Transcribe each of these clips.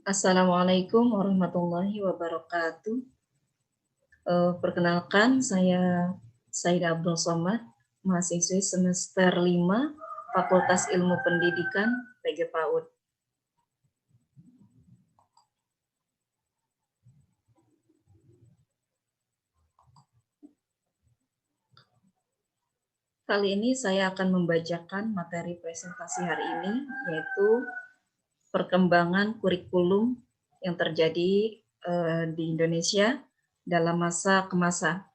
Assalamualaikum warahmatullahi wabarakatuh. Perkenalkan saya Saida Abdul Somad, mahasiswi semester 5, Fakultas Ilmu Pendidikan PG PAUD. Kali ini saya akan membacakan materi presentasi hari ini, yaitu perkembangan kurikulum yang terjadi di Indonesia dalam masa ke masa.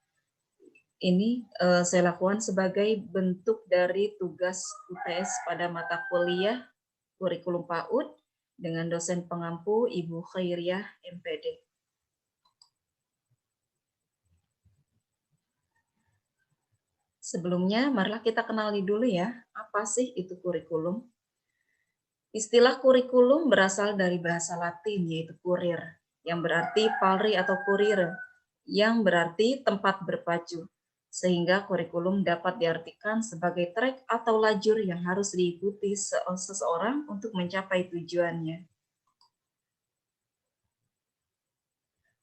Ini saya lakukan sebagai bentuk dari tugas UTS pada mata kuliah kurikulum PAUD dengan dosen pengampu Ibu Khairiah MPD. Sebelumnya, marilah kita kenali dulu ya, apa sih itu kurikulum? Istilah kurikulum berasal dari bahasa Latin, yaitu kurir, yang berarti palri atau kurir, yang berarti tempat berpacu. Sehingga kurikulum dapat diartikan sebagai trek atau lajur yang harus diikuti seseorang untuk mencapai tujuannya.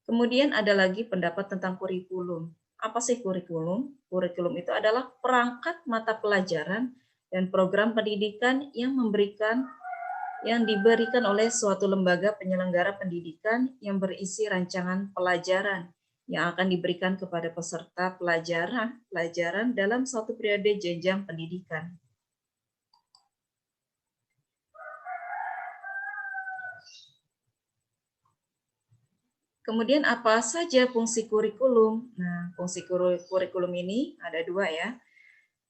Kemudian ada lagi pendapat tentang kurikulum. Apa sih kurikulum? Kurikulum itu adalah perangkat mata pelajaran dan program pendidikan yang diberikan oleh suatu lembaga penyelenggara pendidikan yang berisi rancangan pelajaran yang akan diberikan kepada peserta pelajaran dalam suatu periode jenjang pendidikan. Kemudian apa saja fungsi kurikulum? Nah, fungsi kurikulum ini ada dua ya.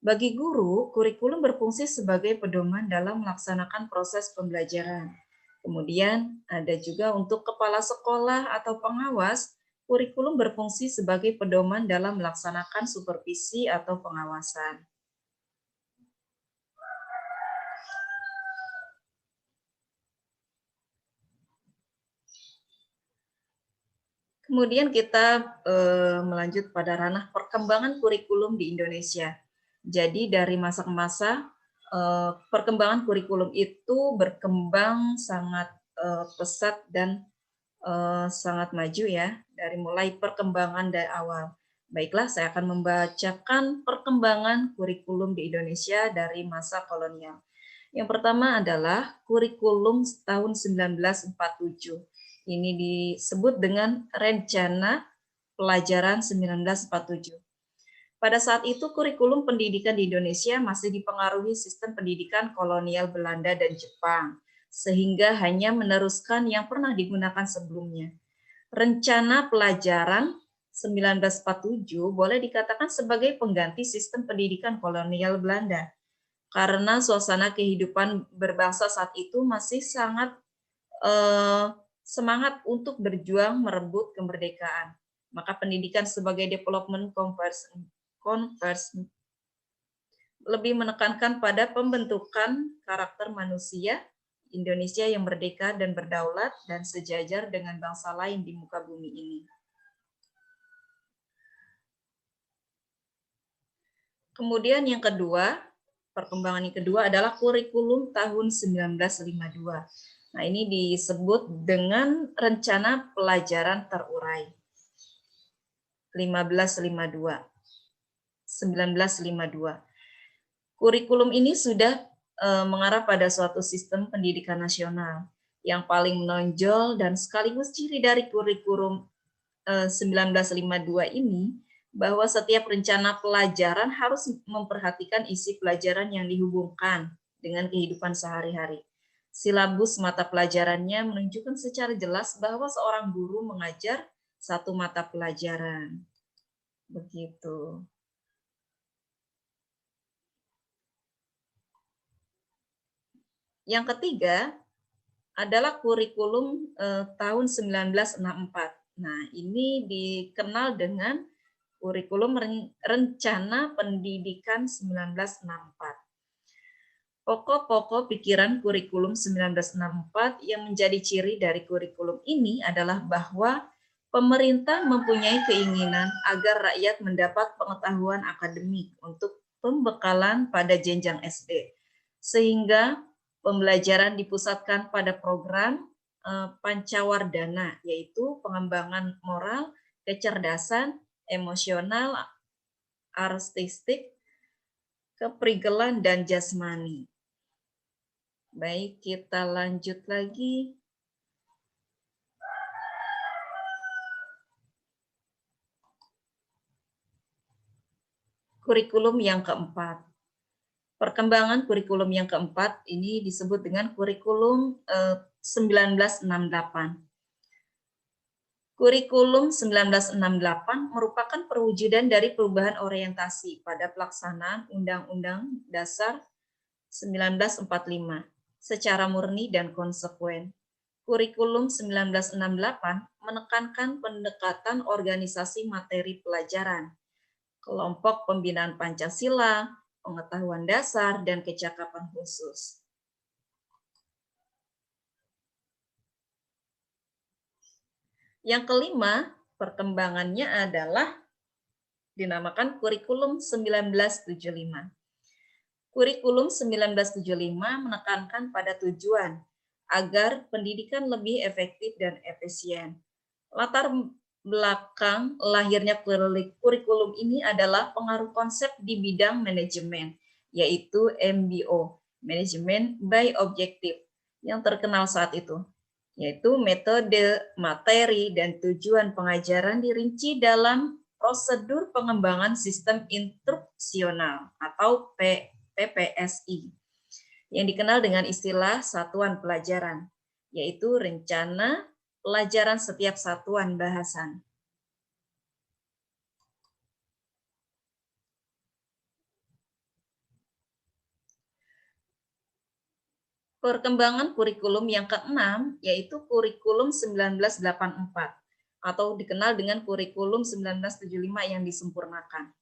Bagi guru, kurikulum berfungsi sebagai pedoman dalam melaksanakan proses pembelajaran. Kemudian ada juga untuk kepala sekolah atau pengawas, kurikulum berfungsi sebagai pedoman dalam melaksanakan supervisi atau pengawasan. Kemudian kita melanjut pada ranah perkembangan kurikulum di Indonesia. Jadi dari masa ke masa, perkembangan kurikulum itu berkembang sangat pesat dan sangat maju ya, dari mulai perkembangan dari awal. Baiklah, saya akan membacakan perkembangan kurikulum di Indonesia dari masa kolonial. Yang pertama adalah kurikulum tahun 1947. Ini disebut dengan Rencana Pelajaran 1947. Pada saat itu, kurikulum pendidikan di Indonesia masih dipengaruhi sistem pendidikan kolonial Belanda dan Jepang, sehingga hanya meneruskan yang pernah digunakan sebelumnya. Rencana Pelajaran 1947 boleh dikatakan sebagai pengganti sistem pendidikan kolonial Belanda, karena suasana kehidupan berbangsa saat itu masih sangat semangat untuk berjuang merebut kemerdekaan. Maka pendidikan sebagai development conversion lebih menekankan pada pembentukan karakter manusia Indonesia yang merdeka dan berdaulat dan sejajar dengan bangsa lain di muka bumi ini. Kemudian yang kedua, perkembangan yang kedua adalah kurikulum tahun 1952. Nah, ini disebut dengan Rencana Pelajaran Terurai 1952. Kurikulum ini sudah mengarah pada suatu sistem pendidikan nasional yang paling menonjol dan sekaligus ciri dari kurikulum 1952 ini bahwa setiap rencana pelajaran harus memperhatikan isi pelajaran yang dihubungkan dengan kehidupan sehari-hari. Silabus mata pelajarannya menunjukkan secara jelas bahwa seorang guru mengajar satu mata pelajaran. Begitu. Yang ketiga adalah kurikulum tahun 1964. Nah, ini dikenal dengan kurikulum Rencana Pendidikan 1964. Pokok-pokok pikiran kurikulum 1964 yang menjadi ciri dari kurikulum ini adalah bahwa pemerintah mempunyai keinginan agar rakyat mendapat pengetahuan akademik untuk pembekalan pada jenjang SD, sehingga pembelajaran dipusatkan pada program pancawardana, yaitu pengembangan moral, kecerdasan, emosional, artistik, keprigelan, dan jasmani. Baik, kita lanjut lagi. Kurikulum yang keempat. Perkembangan kurikulum yang keempat ini disebut dengan kurikulum 1968. Kurikulum 1968 merupakan perwujudan dari perubahan orientasi pada pelaksanaan Undang-Undang Dasar 1945 secara murni dan konsekuen. Kurikulum 1968 menekankan pendekatan organisasi materi pelajaran, kelompok pembinaan Pancasila, pengetahuan dasar, dan kecakapan khusus. Yang kelima, perkembangannya adalah dinamakan kurikulum 1975. Kurikulum 1975 menekankan pada tujuan agar pendidikan lebih efektif dan efisien. Latar belakang lahirnya kurikulum ini adalah pengaruh konsep di bidang manajemen, yaitu MBO, Management by Objective, yang terkenal saat itu, yaitu metode, materi, dan tujuan pengajaran dirinci dalam prosedur pengembangan sistem instruksional atau PPSI, yang dikenal dengan istilah satuan pelajaran, yaitu rencana pelajaran setiap satuan bahasan. Perkembangan kurikulum yang keenam yaitu kurikulum 1984 atau dikenal dengan kurikulum 1975 yang disempurnakan.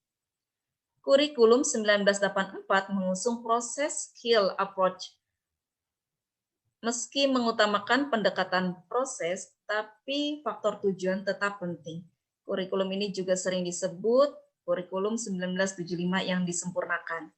Kurikulum 1984 mengusung proses skill approach. Meski mengutamakan pendekatan proses, tapi faktor tujuan tetap penting. Kurikulum ini juga sering disebut kurikulum 1975 yang disempurnakan.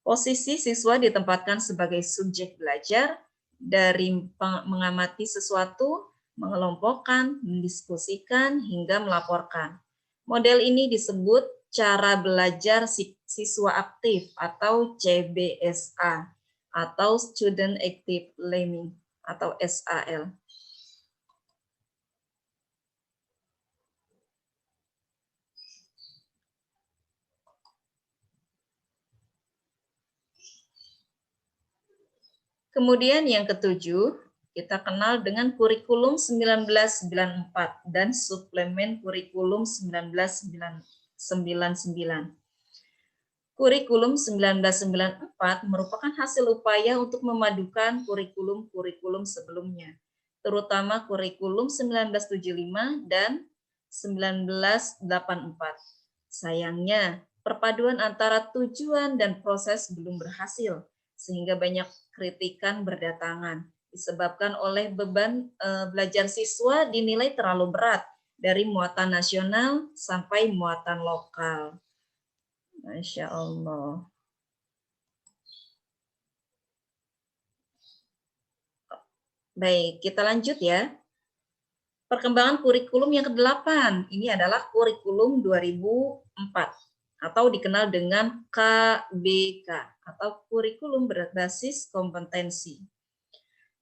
Posisi siswa ditempatkan sebagai subjek belajar dari mengamati sesuatu, mengelompokkan, mendiskusikan, hingga melaporkan. Model ini disebut cara belajar siswa aktif atau CBSA atau Student Active Learning atau SAL. Kemudian yang ketujuh, kita kenal dengan kurikulum 1994 dan suplemen kurikulum 1999. Kurikulum 1994 merupakan hasil upaya untuk memadukan kurikulum-kurikulum sebelumnya, terutama kurikulum 1975 dan 1984. Sayangnya, perpaduan antara tujuan dan proses belum berhasil, sehingga banyak kritikan berdatangan, disebabkan oleh beban belajar siswa dinilai terlalu berat, dari muatan nasional sampai muatan lokal. Masya Allah. Baik, kita lanjut ya. Perkembangan kurikulum yang ke-8, ini adalah kurikulum 2004 atau dikenal dengan KBK atau kurikulum berbasis kompetensi.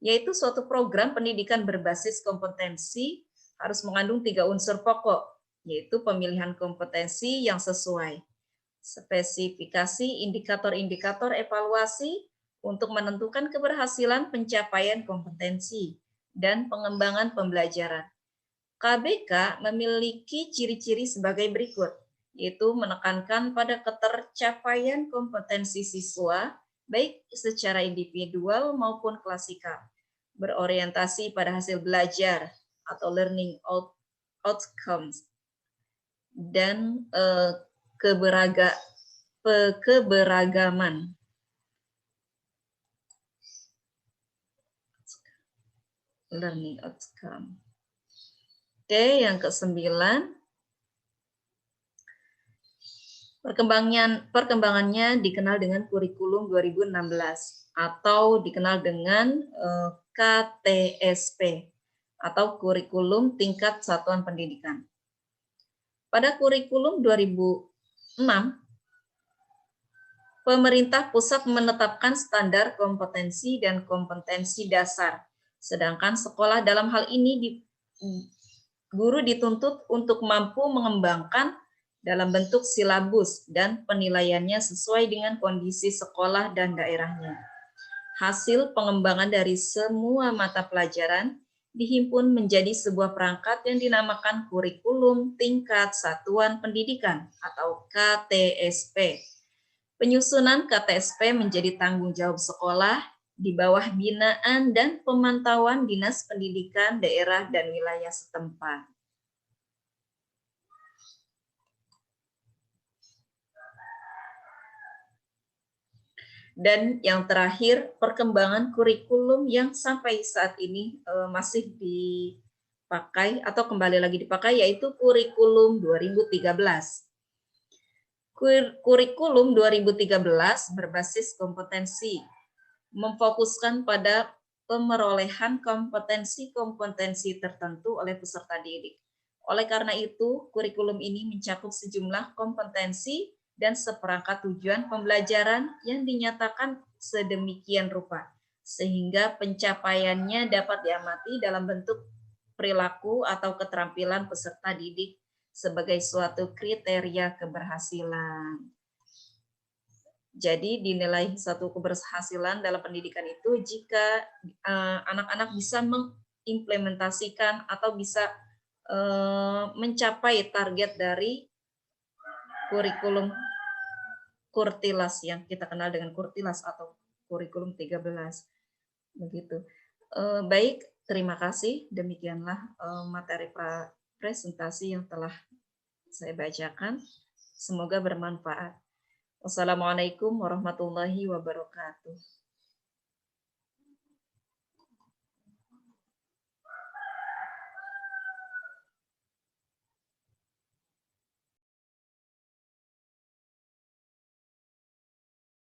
Yaitu suatu program pendidikan berbasis kompetensi harus mengandung 3 unsur pokok, yaitu pemilihan kompetensi yang sesuai, spesifikasi indikator-indikator evaluasi untuk menentukan keberhasilan pencapaian kompetensi, dan pengembangan pembelajaran. KBK memiliki ciri-ciri sebagai berikut, yaitu menekankan pada ketercapaian kompetensi siswa, baik secara individual maupun klasikal, berorientasi pada hasil belajar atau learning outcomes, dan keberagaman. Learning outcome. Oke, yang ke-9. Perkembangannya dikenal dengan kurikulum 2016 atau dikenal dengan KTSP atau kurikulum tingkat satuan pendidikan. Pada kurikulum 2006, pemerintah pusat menetapkan standar kompetensi dan kompetensi dasar, sedangkan sekolah dalam hal ini guru dituntut untuk mampu mengembangkan dalam bentuk silabus dan penilaiannya sesuai dengan kondisi sekolah dan daerahnya. Hasil pengembangan dari semua mata pelajaran dihimpun menjadi sebuah perangkat yang dinamakan Kurikulum Tingkat Satuan Pendidikan atau KTSP. Penyusunan KTSP menjadi tanggung jawab sekolah di bawah binaan dan pemantauan Dinas Pendidikan daerah dan wilayah setempat. Dan yang terakhir, perkembangan kurikulum yang sampai saat ini masih dipakai atau kembali lagi dipakai, yaitu kurikulum 2013. Kurikulum 2013 berbasis kompetensi, memfokuskan pada pemerolehan kompetensi-kompetensi tertentu oleh peserta didik. Oleh karena itu, kurikulum ini mencakup sejumlah kompetensi dan seperangkat tujuan pembelajaran yang dinyatakan sedemikian rupa, sehingga pencapaiannya dapat diamati dalam bentuk perilaku atau keterampilan peserta didik sebagai suatu kriteria keberhasilan. Jadi dinilai satu keberhasilan dalam pendidikan itu jika anak-anak bisa mengimplementasikan atau bisa mencapai target dari kurikulum Kurtilas yang kita kenal dengan Kurtilas atau kurikulum 13. Begitu. Baik, terima kasih. Demikianlah materi presentasi yang telah saya bacakan. Semoga bermanfaat. Wassalamualaikum warahmatullahi wabarakatuh.